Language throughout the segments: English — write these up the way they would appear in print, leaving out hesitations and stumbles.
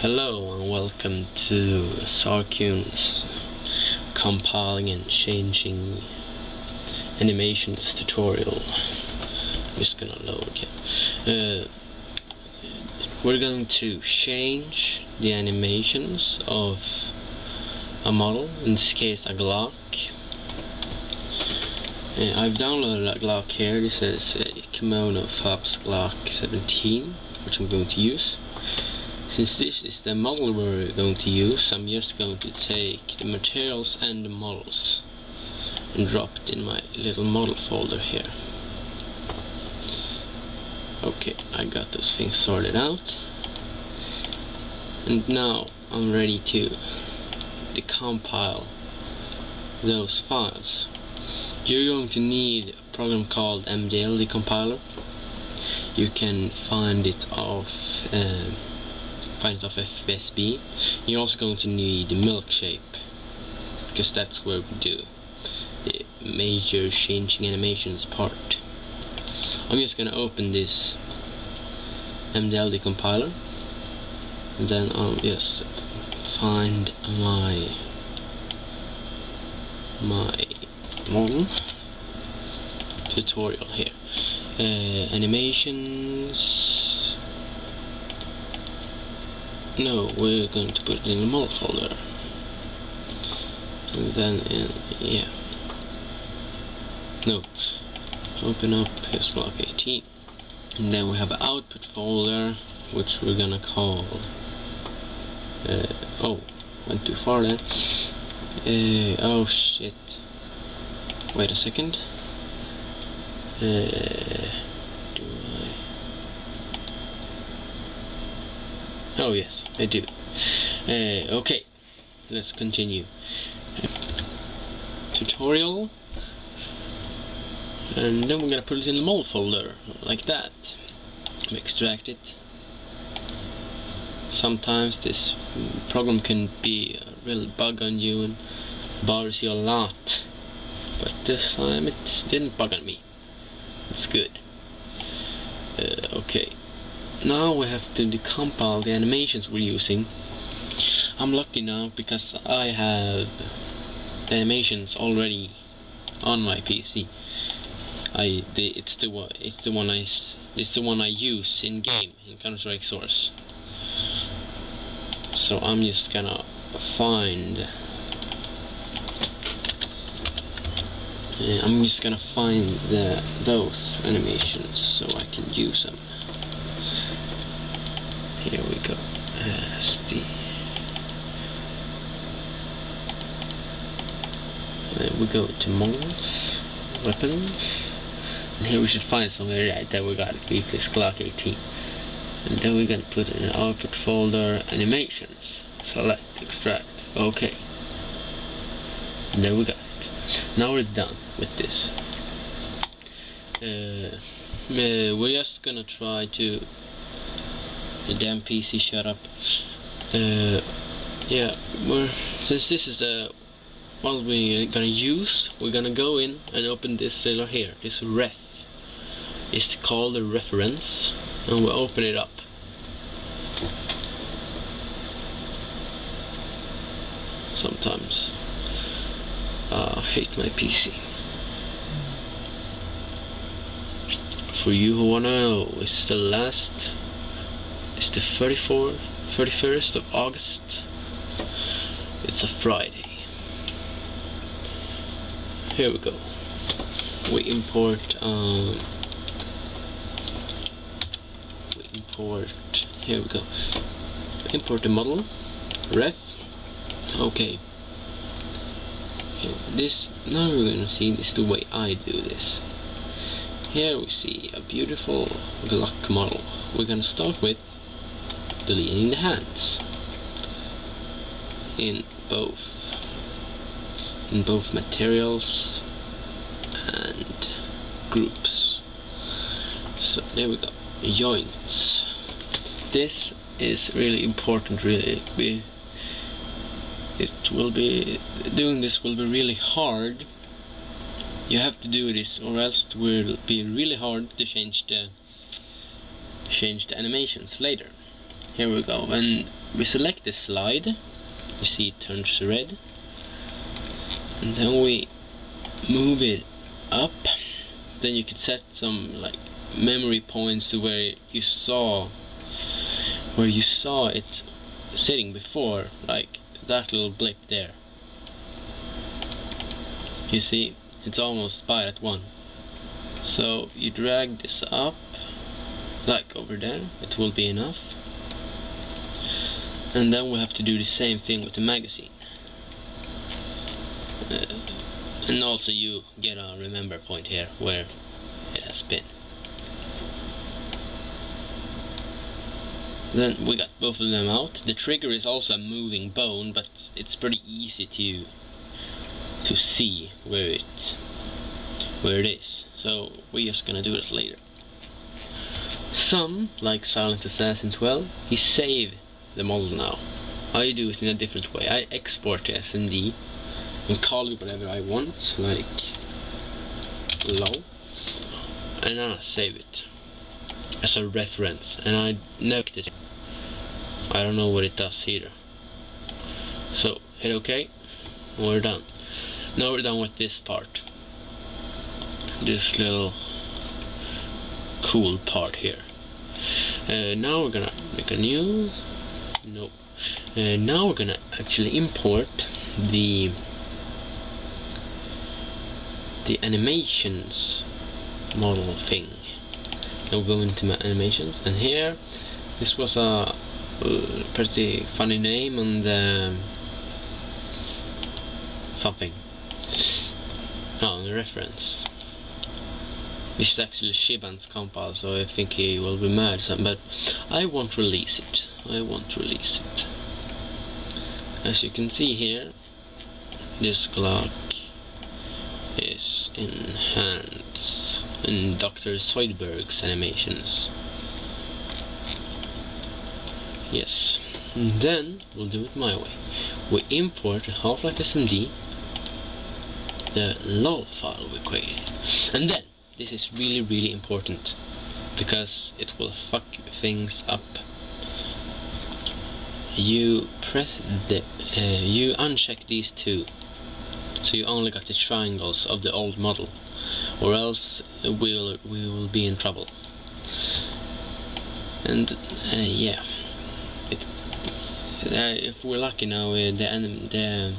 Hello and welcome to Sarkun's compiling and changing animations tutorial. I'm just gonna load it. We're going to change the animations of a model, in this case a Glock. I've downloaded a Glock here. This is a Kimono Fox Glock 17, which I'm going to use. Since this is the model we're going to use, I'm just going to take the materials and the models and drop it in my little model folder here. Okay, I got those things sorted out. And now I'm ready to decompile those files. You're going to need a program called MDL decompiler. You can find it off FBSB. You're also going to need the milkshake, because that's where we do the major changing animations part. I'm just gonna open this MDL decompiler, and then I'll just find my model tutorial here. Animations. No, we're going to put it in the model folder, and then open up his block 18, and then we have an output folder which we're gonna call went too far there. Oh shit, wait a second. Oh yes, I do. Okay, let's continue. Tutorial, and then we're gonna put it in the model folder like that. Extract it. Sometimes this program can be a real bug on you and bothers you a lot, but this time it didn't bug on me. It's good. Okay. Now we have to decompile the animations we're using. I'm lucky now because I have the animations already on my PC. It's the one I use in game in Counter-Strike Source. So I'm just gonna find. Those animations so I can use them. Here we go. We go to models, weapons, and here we should find somewhere right there. We got it. Beat this Glock 18, and then we're gonna put it in the output folder, animations. Select, extract. Okay, and then we got it. Now we're done with this. We're just gonna try to. The damn PC shut up. Since this is the model we're gonna use, we're gonna go in and open this little here. This ref. It's called a reference, and we'll open it up. Sometimes I hate my PC. For you who wanna know, it's the 31st of August. It's a Friday. Here we go. We import here we go. Import the model ref. Okay. Now we're gonna see this the way I do this. Here we see a beautiful Glock model. We're gonna start with deleting the hands in both materials and groups. So there we go. Joints. This is really important. Doing this will be really hard. You have to do this, or else it will be really hard to change the animations later. here we go. When we select the slide, you see it turns red, and then we move it up. Then you can set some like memory points to where you saw it sitting before, like that little blip there. You see, it's almost by that one. So you drag this up, like over there, it will be enough. And then we have to do the same thing with the magazine. And also you get a remember point here where it has been. Then we got both of them out. The trigger is also a moving bone, but it's pretty easy to see where it is. So we're just gonna do it later. Some, like Silent Assassin 12, he saved the model now. I do it in a different way. I export the SMD and call it whatever I want, like low, and I save it as a reference. And I note this. I don't know what it does either. So hit OK. We're done. Now we're done with this part. This little cool part here. Now we're gonna make a new. Nope. Now we're gonna actually import the animations model thing. Now we'll go into my animations, and here this was a pretty funny name and something. Oh, the reference. This is actually Shiban's compound, so I think he will be mad, but I won't release it. As you can see here, this clock is enhanced in Dr. Zoidberg's animations. Yes, and then we'll do it my way. We import Half-Life SMD, the LOL file we created, and then this is really important because it will fuck things up. You press you uncheck these two, so you only got the triangles of the old model, or else we will be in trouble. And yeah, if we're lucky now, the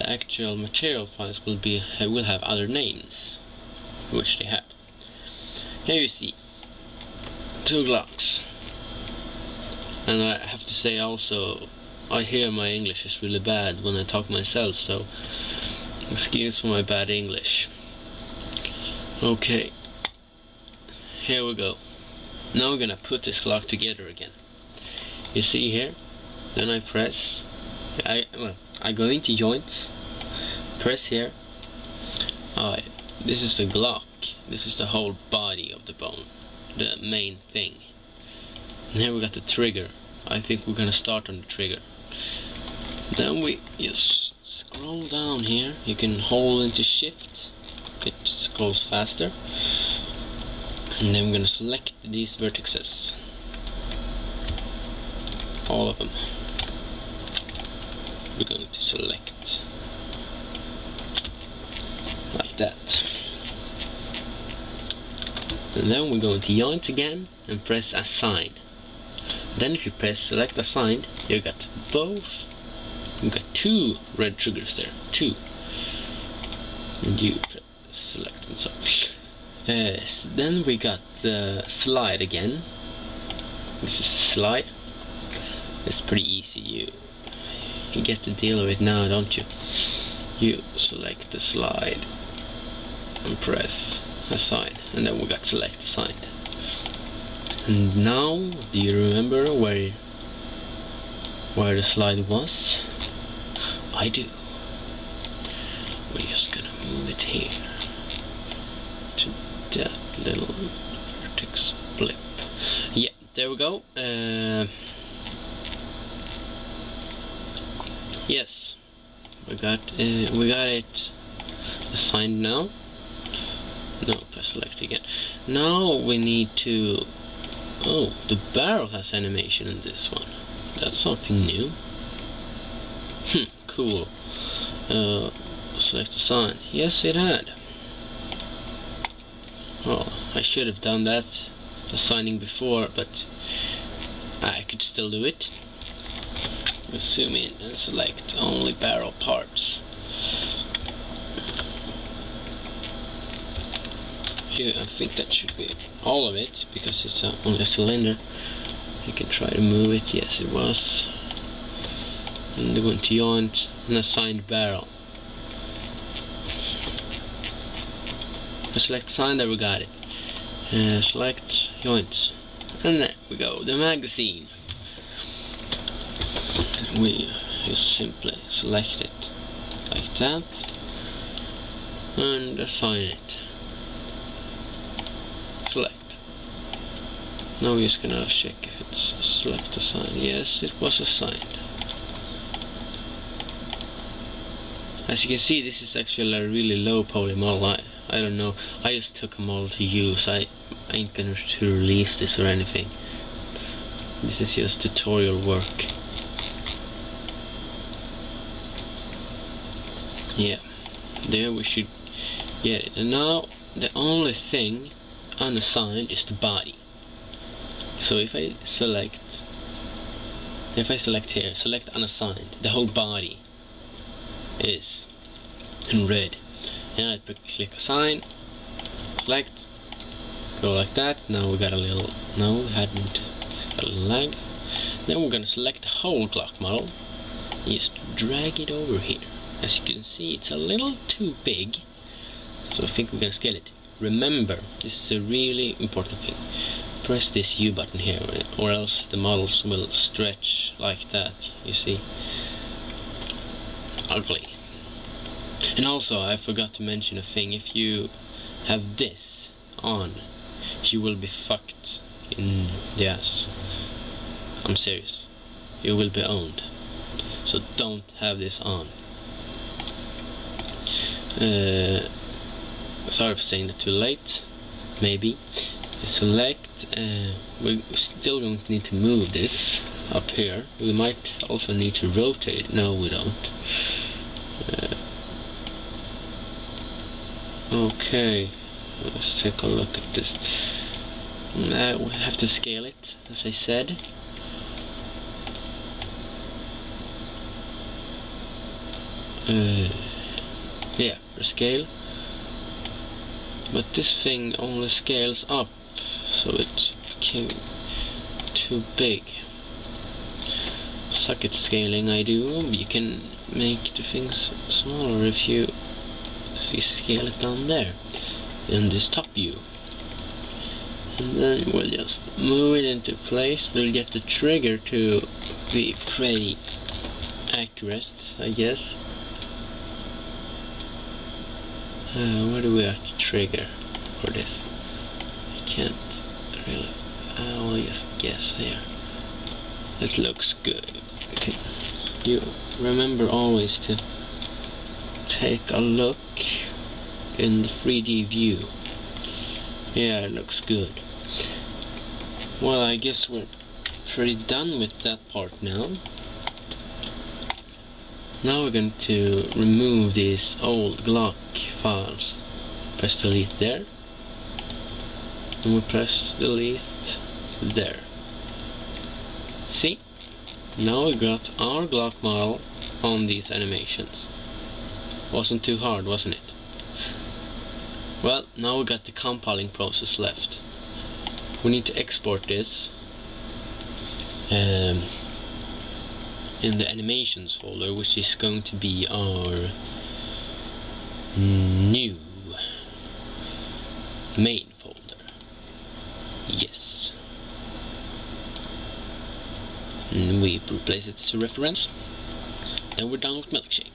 actual material files will have other names, which they had. Here you see 2 Glocks, and I have to say also, I hear my English is really bad when I talk myself, so excuse for my bad English. Okay, here we go. Now we're gonna put this clock together again. You see here, then I press, I go into joints, press here. This is the Glock. This is the whole body of the bone, the main thing. And here we got the trigger. I think we're gonna start on the trigger. Then we just scroll down here. You can hold into shift, it scrolls faster. And then we're gonna select these vertices, all of them. We're going to select like that. And then we go into joints again and press assign. Then if you press select assigned, you got both. You got 2 red triggers there, 2. And you press select and so. Then we got the slide again. This is the slide. It's pretty easy. You get the deal of it now, don't you? You select the slide and press assign, and then we got select assigned. And now, do you remember where the slide was? I do. We're just gonna move it here to that little vertex blip. Yeah, there we go. Yes, we got it assigned now. No, press select again. Now we need to Oh, the barrel has animation in this one. That's something new. Cool. Select the sign. Yes, it had. Oh, I should have done that assigning before, but I could still do it. Zoom in and select only barrel parts. Yeah, I think that should be all of it, because it's only a cylinder. You can try to move it. Yes, it was. And they went to joint and assigned barrel. Select sign, there we got it. Select joints, and there we go, the magazine. We just simply select it like that and assign it. Select. Now we're just gonna check if it's select assign. Yes, it was assigned. As you can see, this is actually a really low poly model. I don't know, I just took a model to use. I ain't gonna to release this or anything. This is just tutorial work. Yeah, there we should get it. And now the only thing unassigned is the body. So if I select here, select unassigned, the whole body is in red. And I click assign, select, go like that. Now we got a little, no, we hadn't, a little lag. Then we're gonna select the whole clock model, just drag it over here. As you can see, it's a little too big, so I think we're gonna scale it. Remember, this is a really important thing. Press this U button here, or else the models will stretch like that, you see. Ugly. And also, I forgot to mention a thing. If you have this on, you will be fucked in the ass. I'm serious. You will be owned. So don't have this on. Sorry for saying that too late. Maybe. Select. We're still going to need to move this up here. We might also need to rotate it. No, we don't. Okay, let's take a look at this. We have to scale it, as I said. Yeah, for scale. But this thing only scales up, so it became too big. Suck at scaling, I do. You can make the things smaller if you scale it down there in this top view, and then we'll just move it into place. We'll get the trigger to be pretty accurate, I guess. Where do we have to trigger for this? I can't really. I'll just guess here. It looks good. You remember always to take a look in the 3D view. Yeah, it looks good. Well, I guess we're pretty done with that part now. Now we're going to remove these old Glock files. Press delete there. And we press delete there. See? Now we got our Glock model on these animations. Wasn't too hard, wasn't it? Well, now we got the compiling process left. We need to export this in the animations folder, which is going to be our new main folder. Yes. And we replace it as a reference. Then we're done with milk shape.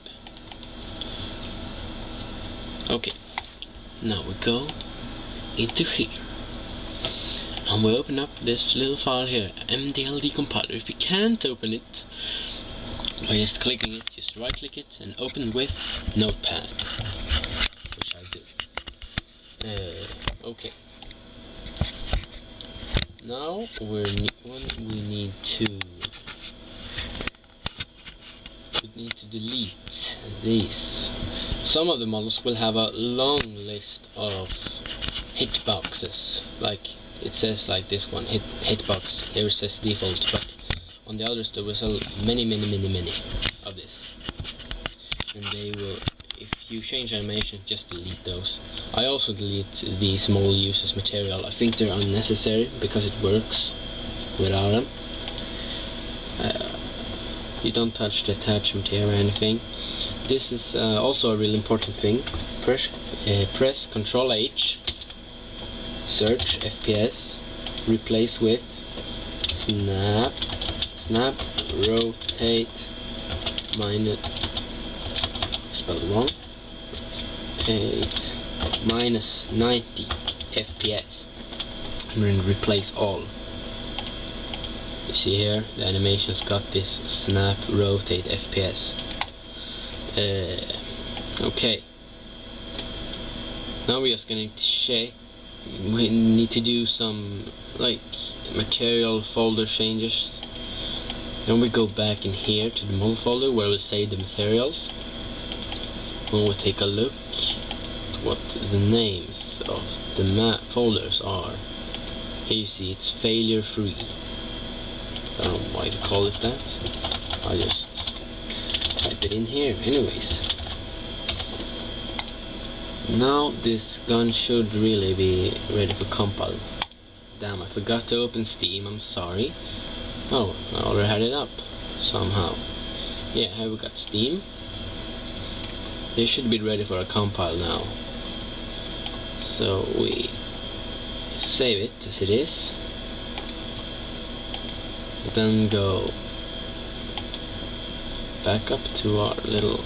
Okay, now we go into here and we open up this little file here, MDL decompiler. If you can't open it by just clicking it, just right click it and open with Notepad, which I do. Okay, Now we need to delete these. Some of the models will have a long list of hitboxes, like it says, like this one, hitbox. Here it says default, but on the others there was many of this, and they will, if you change animation, just delete those. I also delete these model uses material. I think they're unnecessary because it works without them. You don't touch the attachment here or anything. This is also a really important thing. Press Ctrl H, search FPS, replace with snap, rotate, spelled wrong, minus 90 FPS, and then replace all. You see here, the animation's got this snap, rotate, FPS. Okay. Now we're just going to check. We need to do some like material folder changes. Then we go back in here to the model folder where we save the materials. When we take a look at what the names of the folders are. Here you see it's failure free. I don't know why to call it that. I'll just type it in here anyways. Now this gun should really be ready for compile. Damn, I forgot to open Steam, I'm sorry. Oh, I already had it up somehow. Yeah, here we got Steam. They should be ready for a compile now. So we save it as it is. Then go back up to our little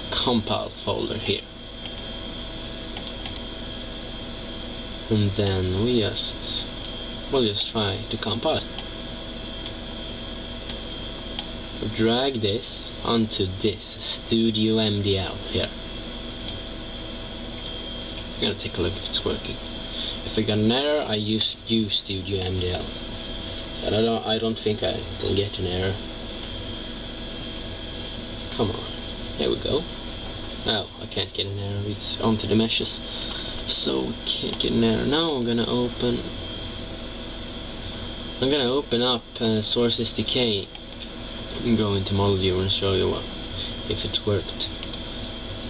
compile folder here, and then we'll just try to compile it. Drag this onto this Studio MDL here. I'm gonna take a look if it's working. If I got an error, I use Studio MDL. But I don't think I will get an error. Come on, there we go. Oh, I can't get an error. It's onto the meshes, so we can't get an error. Now I'm gonna open up Source SDK and go into Model Viewer and show you if it worked.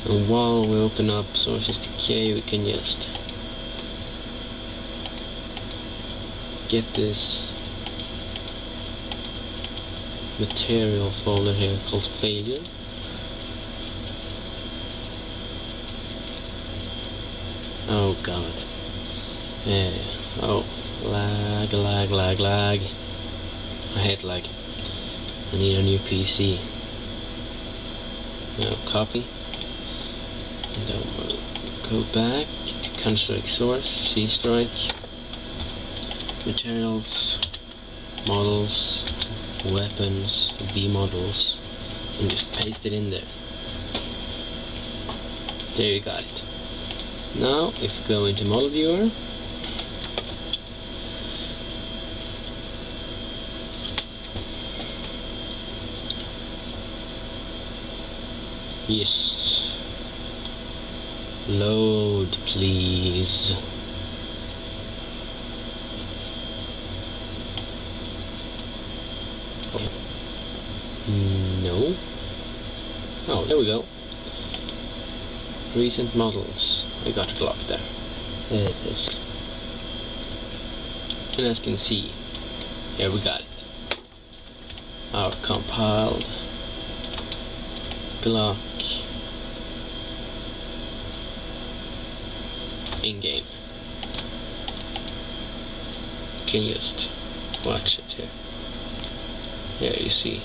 And while we open up Source SDK, we can just get this material folder here called failure. Oh god. Oh, lag. I hate lag. I need a new PC. Now copy. And then we'll go back to Counter-Strike Source, C-Strike, materials, models, weapons, V models, and just paste it in there. There you got it. Now if we go into Model Viewer, yes, load please. No. Oh, there we go. Recent models. I got a block there. There it is. And as you can see, here we got it. Our compiled block in-game. You can just watch it here. Here you see.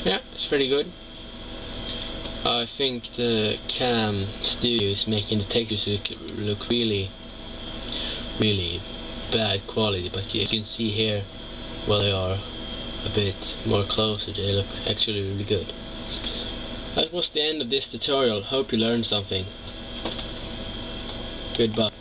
Yeah, it's pretty good. I think the Cam Studio is making the textures look really bad quality, but you can see here, well, they are a bit more closer, they look actually really good. That was the end of this tutorial. Hope you learned something. Goodbye.